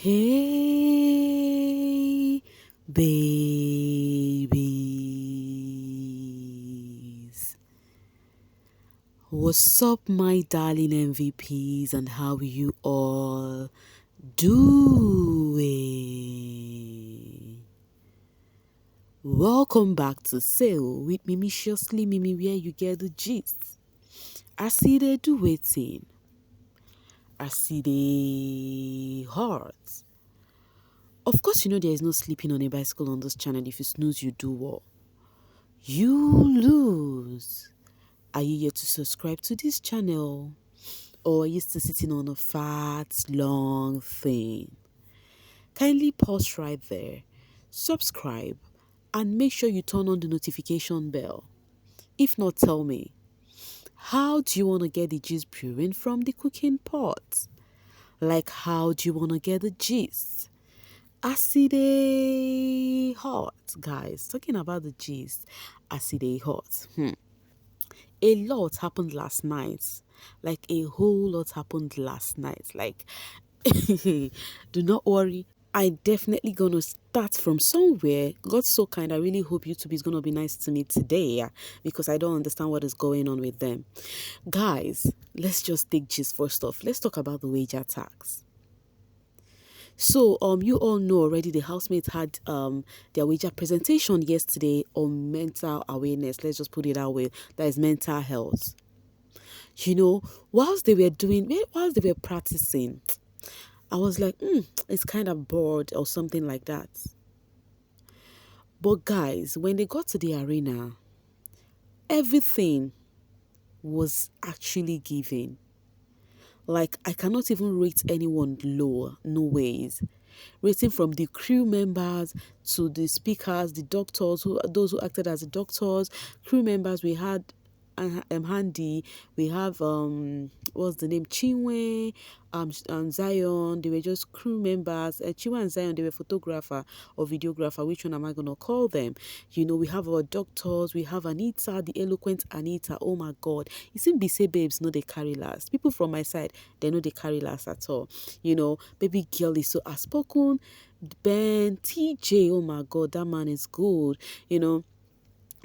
Hey, babies. What's up, my darling MVPs, and how you all doing? Welcome back to Sail with Mimiciously Mimi, where you get the gist. I see they do waiting. I see they heart. Of course, you know there is no sleeping on a bicycle on this channel. If you snooze, you do what? You lose. Are you yet to subscribe to this channel? Or are you still sitting on a fat, long thing? Kindly pause right there, subscribe, and make sure you turn on the notification bell. If not, tell me, how do you want to get the gist brewing from the cooking pot? Like, how do you want to get the gist? Acide hot, guys. Talking about the gist, acide hot. A lot happened last night. Like a whole lot happened last night. Like, do not worry. I definitely gonna start from somewhere. God's so kind. I really hope YouTube is gonna be nice to me today, because I don't understand what is going on with them. Guys, let's just take gist first off. Let's talk about the wage attacks. So, you all know already the housemates had their wager presentation yesterday on mental awareness. Let's just put it that way. That is mental health. You know, whilst they were practicing, I was like, it's kind of bored or something like that. But guys, when they got to the arena, everything was actually given. Like, I cannot even rate anyone lower, no ways. Rating from the crew members to the speakers, the doctors, those who acted as the doctors, crew members. We had Handy, we have what's the name, Chinwe, Zion. They were just crew members. Chinwe and Zion, they were photographer or videographer. Which one am I gonna call them? You know, we have our doctors. We have Anita, the eloquent Anita. Oh my God, it seems say babes know they carry last. People from my side, they know they carry last at all. You know, baby girl is so outspoken. Ben, TJ, oh my God, that man is good. You know,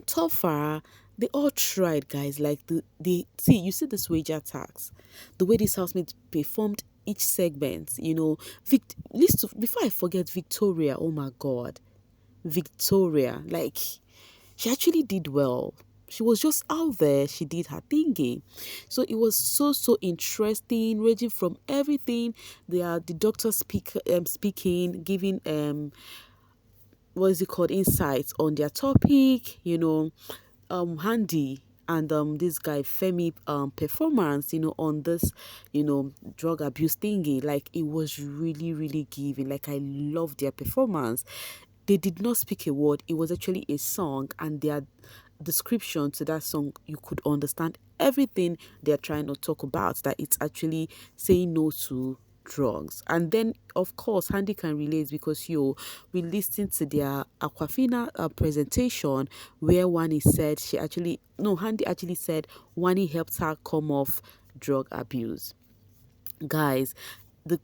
Tofa, they all tried, guys. Like, you see this wage attacks, the way these housemates performed each segment. You know, before I forget, Victoria, oh my God, Victoria, like, she actually did well. She was just out there. She did her thingy. So it was so interesting, ranging from everything. The doctor speaking, giving what is it called, insights on their topic. You know, Handy and this guy Femi performance, you know, on this, you know, drug abuse thingy. Like, it was really giving. Like, I loved their performance. They did not speak a word. It was actually a song, and their description to that song, you could understand everything they're trying to talk about, that it's actually saying no to drugs. And then, of course, Handy can relate, because we listened to their Aquafina presentation, where Wani said Handy actually said Wani helped her come off drug abuse. Guys, the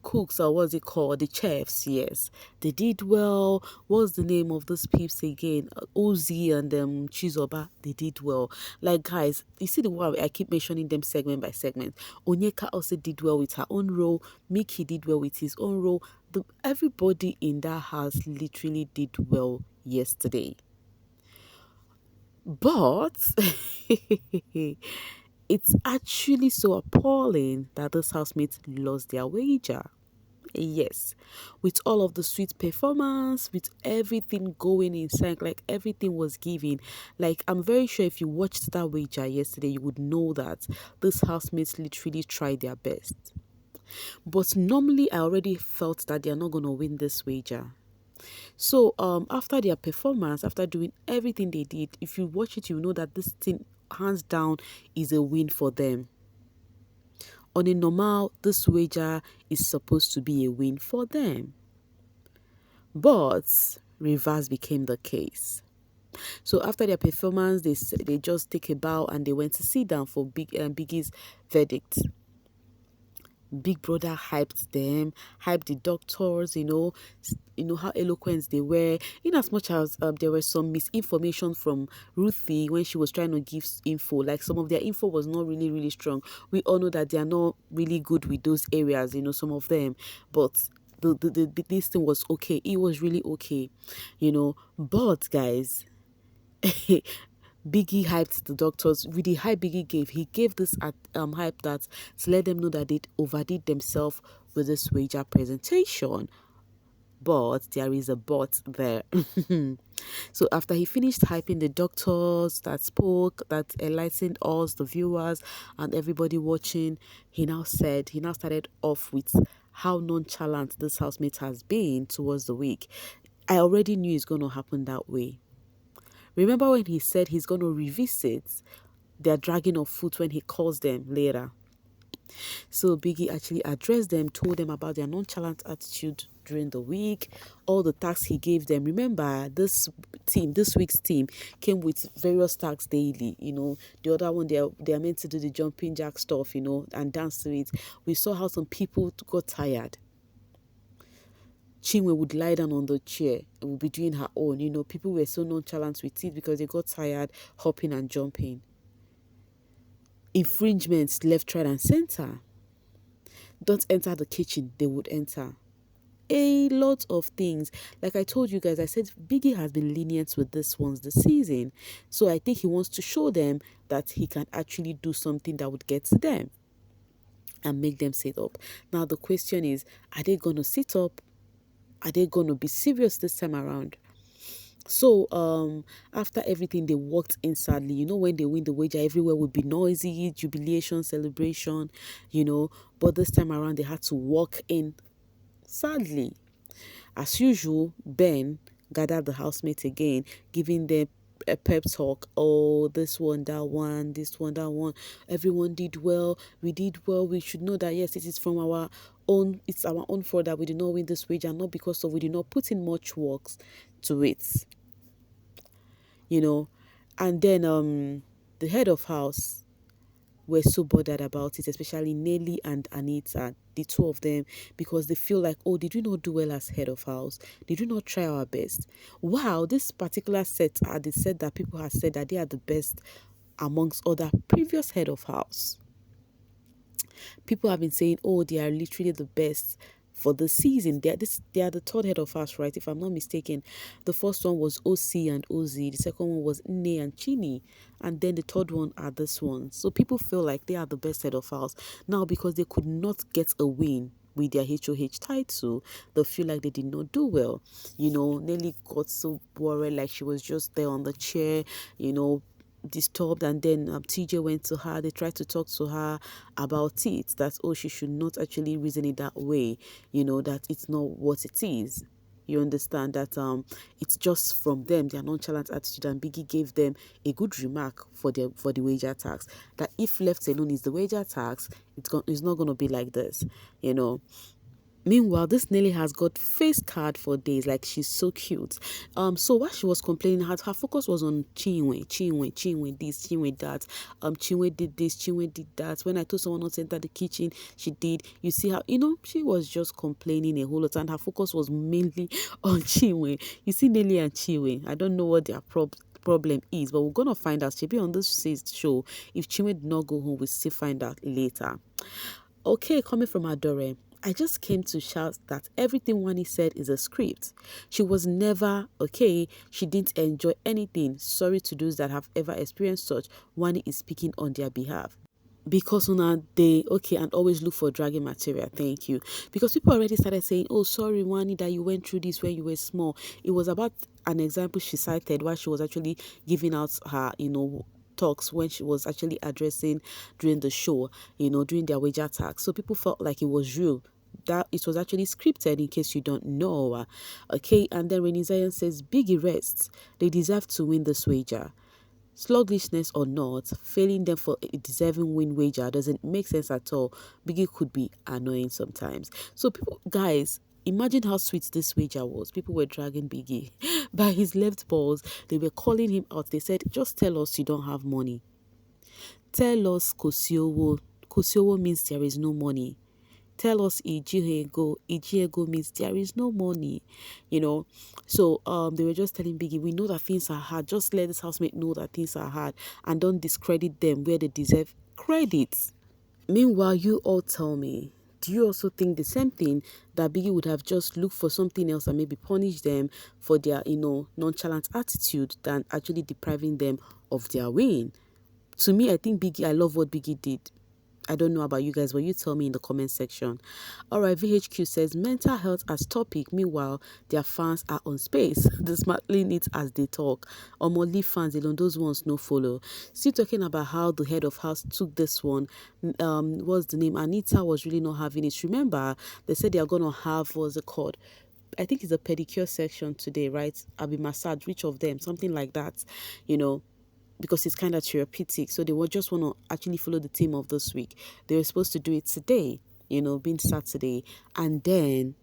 cooks, or what's it called, the chefs, yes, they did well. What's the name of those peeps again? Ozi and Chizoba, they did well. Like, guys, you see the way I keep mentioning them segment by segment. Onyeka also did well with her own role. Mickey did well with his own role. Everybody in that house literally did well yesterday. But it's actually so appalling that those housemates lost their wager. Yes, with all of the sweet performance, with everything going in sync, like everything was given. Like, I'm very sure if you watched that wager yesterday, you would know that these housemates literally tried their best. But normally, I already felt that they are not going to win this wager. So, after their performance, after doing everything they did, if you watch it, you know that this thing, hands down, is a win for them. On a normal, this wager is supposed to be a win for them. But reverse became the case. So after their performance, they just take a bow and they went to sit down for Biggie's verdict. Big Brother hyped them, hyped the doctors, how eloquent they were. In as much as there was some misinformation from Ruthie when she was trying to give info, like some of their info was not really, really strong. We all know that they are not really good with those areas, some of them, but this thing was okay. It was really okay, but guys, Biggie hyped the doctors with the hype Biggie gave. He gave this hype that to let them know that they overdid themselves with this wager presentation. But there is a but there. So after he finished hyping the doctors that spoke, that enlightened us, the viewers, and everybody watching, he now started off with how nonchalant this housemate has been towards the week. I already knew it's going to happen that way. Remember when he said he's going to revisit their dragging of foot when he calls them later? So Biggie actually addressed them, told them about their nonchalant attitude during the week, all the tasks he gave them. Remember, this week's team came with various tasks daily. The other one, they are meant to do the jumping jack stuff, and dance to it. We saw how some people got tired. Chinwe would lie down on the chair and would be doing her own. People were so nonchalant with it because they got tired hopping and jumping. Infringements left, right, and center. Don't enter the kitchen, they would enter. A lot of things. Like I told you guys, I said Biggie has been lenient with this ones this season. So I think he wants to show them that he can actually do something that would get to them and make them sit up. Now the question is, are they going to sit up? Are they going to be serious this time around? So after everything, they walked in sadly. When they win the wager, everywhere would be noisy, jubilation, celebration, but this time around they had to walk in sadly. As usual, Ben gathered the housemates again, giving them a pep talk. Oh, this one, that one, this one, that one. Everyone did well. We did well. We should know that yes, it is from our own. It's our own fault that we did not win this wager, not because of we did not put in much works to it. And then the head of house were so bothered about it, especially Nelly and Anita, the two of them, because they feel like, oh, did we not do well as head of house? Did we not try our best? Wow, this particular set are the set that people have said that they are the best amongst other previous head of house. People have been saying, oh, they are literally the best for the season. They are the third head of house, right? If I'm not mistaken. The first one was OC and OZ. The second one was Nne and Chini. And then the third one are this one. So people feel like they are the best head of house. Now, because they could not get a win with their HOH title, they feel like they did not do well. Nelly got so worried, like she was just there on the chair, disturbed, and then TJ went to her. They tried to talk to her about it, that she should not actually reason it that way, that it's not what it is. You understand that it's just from them, their nonchalant attitude, and Biggie gave them a good remark for the wager tax, that if left alone is the wager tax, it's not going to be like this. Meanwhile, this Nelly has got face card for days, like she's so cute. So while she was complaining, her focus was on Chinwe this, Chinwe that. Chinwe did this, Chinwe did that. When I told someone not to enter the kitchen, she did. You see how, she was just complaining a whole lot, and her focus was mainly on Chinwe. You see Nelly and Chinwe, I don't know what their problem is, but we're gonna find out. She'll be on this show. If Chinwe did not go home, we'll still find out later. Okay, coming from Adore, I just came to shout that everything Wani said is a script. She was never okay. She didn't enjoy anything. Sorry to those that have ever experienced such. Wani is speaking on their behalf. Because they and always look for dragging material. Thank you. Because people already started saying, oh, sorry, Wani, that you went through this when you were small. It was about an example she cited while she was actually giving out her, talks when she was actually addressing during the show, during their wager tax. So people felt like it was real, that it was actually scripted, in case you don't know. Okay, and then Renee Zion says, Biggie rests. They deserve to win this wager. Sluggishness or not, failing them for a deserving win wager doesn't make sense at all. Biggie could be annoying sometimes. So people, guys, imagine how sweet this wager was. People were dragging Biggie by his left balls. They were calling him out. They said, just tell us you don't have money. Tell us Kosiowo. Kosiowo means there is no money. Tell us Ijiego. Ijiego means there is no money, you know. So they were just telling Biggie, we know that things are hard. Just let this housemate know that things are hard and don't discredit them where they deserve credit. Meanwhile, you all tell me, do you also think the same thing, that Biggie would have just looked for something else and maybe punish them for their, nonchalant attitude than actually depriving them of their win? To me, I love what Biggie did. I don't know about you guys, but you tell me in the comment section. All right, VHQ says mental health as topic. Meanwhile, their fans are on space. They smartly it as they talk. Leave fans alone. Those ones no follow. Still talking about how the head of house took this one. What's the name? Anita was really not having it. Remember, they said they are gonna have, what's it called? I think it's a pedicure section today, right? I'll be massage, which of them? Something like that, you know because it's kind of therapeutic. So they would just want to actually follow the theme of this week. They were supposed to do it today, being Saturday. And then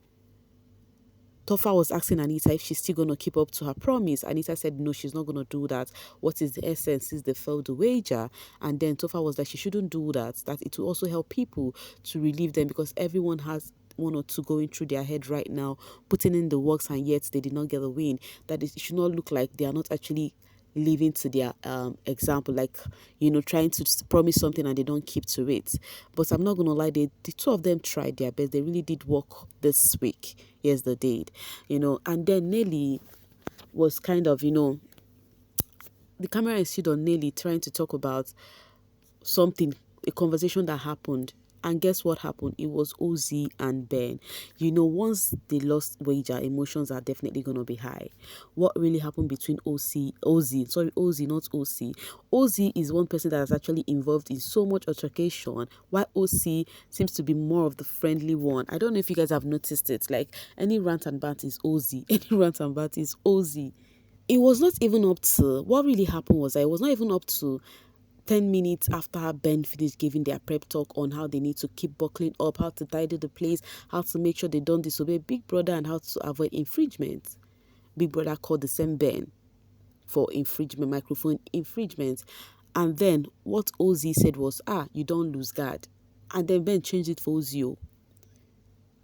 Tofa was asking Anita if she's still going to keep up to her promise. Anita said no, she's not going to do that. What is the essence is they failed the wager. And then Tofa was like, she shouldn't do that, that it will also help people to relieve them because everyone has one or two going through their head right now, putting in the works, and yet they did not get a win. That it should not look like they are not actually living to their example, like trying to promise something and they don't keep to it. But I'm not gonna lie, the two of them tried their best. They really did work this week. Yes, they did. And then Nelly was kind of, the camera is still on Nelly trying to talk about something, a conversation that happened. And guess what happened? It was Ozzy and Ben. Once they lost wager, emotions are definitely going to be high. What really happened between Ozzy, not OC. Ozzy is one person that is actually involved in so much altercation, while OC seems to be more of the friendly one. I don't know if you guys have noticed it. Like, any rant and bant is Ozzy. Any rant and bant is Ozzy. It was not even up to, what really happened was that it was not even up to 10 minutes after Ben finished giving their prep talk on how they need to keep buckling up, how to tidy the place, how to make sure they don't disobey Big Brother, and how to avoid infringement. Big Brother called the same Ben for infringement, microphone infringement. And then what Ozzy said was, you don't lose guard. And then Ben changed it for Ozzy.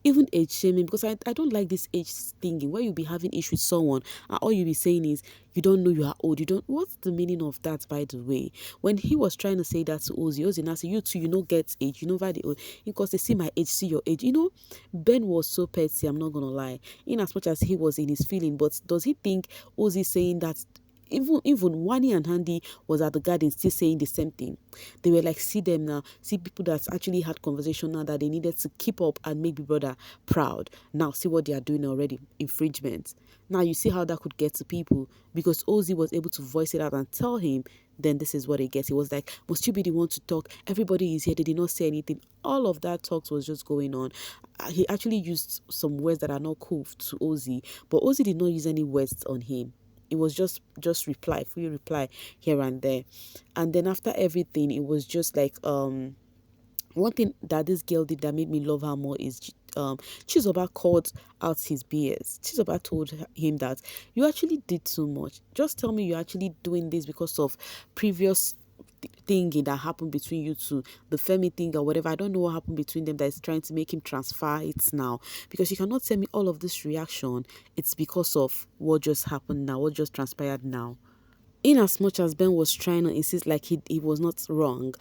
Even age shaming, because I don't like this age thinking where you'll be having issue with someone and all you'll be saying is you don't know you are old. What's the meaning of that, by the way? When he was trying to say that to Ozzy now say, you too, get age, why the old, because they see my age, see your age. Ben was so petty, I'm not gonna lie, in as much as he was in his feeling. But does he think Ozzy saying that? Even Wani and Handy was at the garden still saying the same thing. They were like, see them now, see people that actually had conversation now that they needed to keep up and make Big Brother proud. Now see what they are doing already, infringement. Now you see how that could get to people because Ozzy was able to voice it out and tell him. Then this is what it gets. He was like, must you be the one to talk? Everybody is here. They did not say anything. All of that talks was just going on. He actually used some words that are not cool to Ozzy, but Ozzy did not use any words on him. It was just free reply here and there. And then after everything, it was just like one thing that this girl did that made me love her more is Chizoba called out his BS. Chizoba told him that you actually did too much. Just tell me you're actually doing this because of previous thingy that happened between you two, the Femi thing or whatever. I don't know what happened between them that is trying to make him transfer it now, because you cannot tell me all of this reaction it's because of what just happened now, what just transpired now. In as much as Ben was trying to insist like he was not wrong,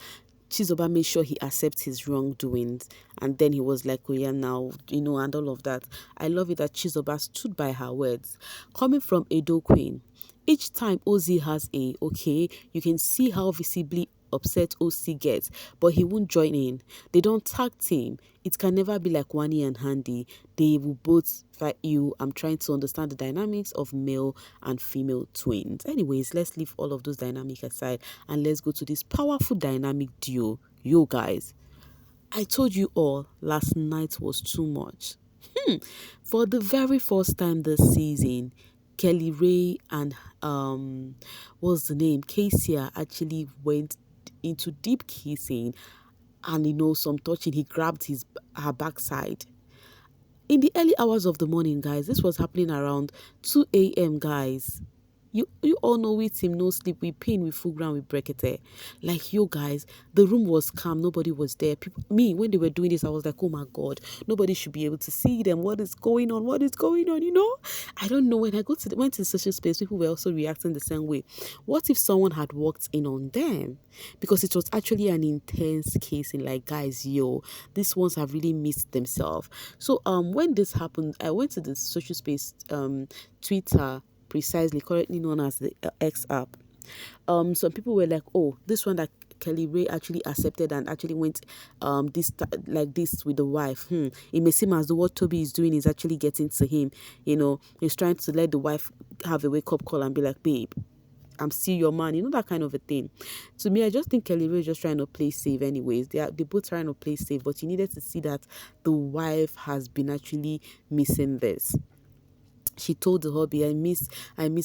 Chizoba made sure he accepts his wrongdoings, and then he was like, oh yeah, now, and all of that. I love it that Chizoba stood by her words. Coming from Edo Queen, each time Ozzy has you can see how visibly upset OC gets, but he won't join in. They don't tag team. It can never be like Wani and Handy. They will both fight you. I'm trying to understand the dynamics of male and female twins. Anyways, let's leave all of those dynamics aside and let's go to this powerful dynamic duo. Yo guys, I told you all last night was too much. For the very first time this season, Kelly Ray and what's the name? Casey actually went into deep kissing and some touching. He grabbed her backside. In the early hours of the morning, guys, this was happening around 2 a.m. guys. You all know with him, no sleep, we pain, we full ground, we break it. Like, you guys, the room was calm, nobody was there. People, me, when they were doing this, I was like, oh my God, nobody should be able to see them. What is going on? What is going on? I don't know. When I went to the social space, people were also reacting the same way. What if someone had walked in on them? Because it was actually an intense case in, like, guys, yo, these ones have really missed themselves. So when this happened, I went to the social space, Twitter, precisely, currently known as the X app. Some people were like, oh, this one that Kelly Ray actually accepted and actually went like this with the wife. It may seem as though what Toby is doing is actually getting to him. He's trying to let the wife have a wake up call and be like, babe, I'm still your man, that kind of a thing. To me, I just think Kelly Ray is just trying to play safe anyways. They both trying to play safe, but you needed to see that the wife has been actually missing this. She told the hubby, I miss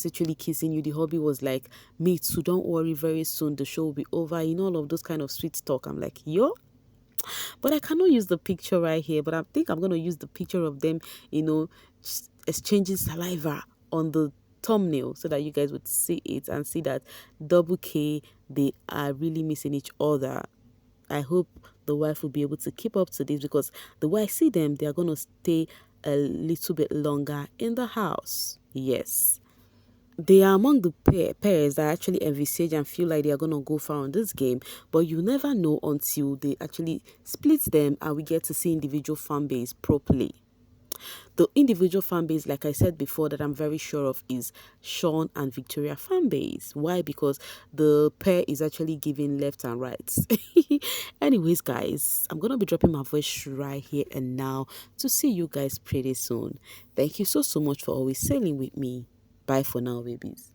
actually kissing you. The hubby was like, me too, don't worry, very soon the show will be over. All of those kind of sweet talk. I'm like, yo, but I cannot use the picture right here. But I think I'm going to use the picture of them, exchanging saliva on the thumbnail so that you guys would see it and see that double K, they are really missing each other. I hope the wife will be able to keep up to this, because the way I see them, they are going to stay a little bit longer in the house. Yes. They are among the pairs that actually envisage and feel like they are going to go far on this game, but you never know until they actually split them and we get to see individual fan base properly. The individual fan base, like I said before, that I'm very sure of is Sean and Victoria fan base. Why? Because the pair is actually giving left and right. Anyways, guys, I'm going to be dropping my voice right here and now to see you guys pretty soon. Thank you so much for always sailing with me. Bye for now, babies.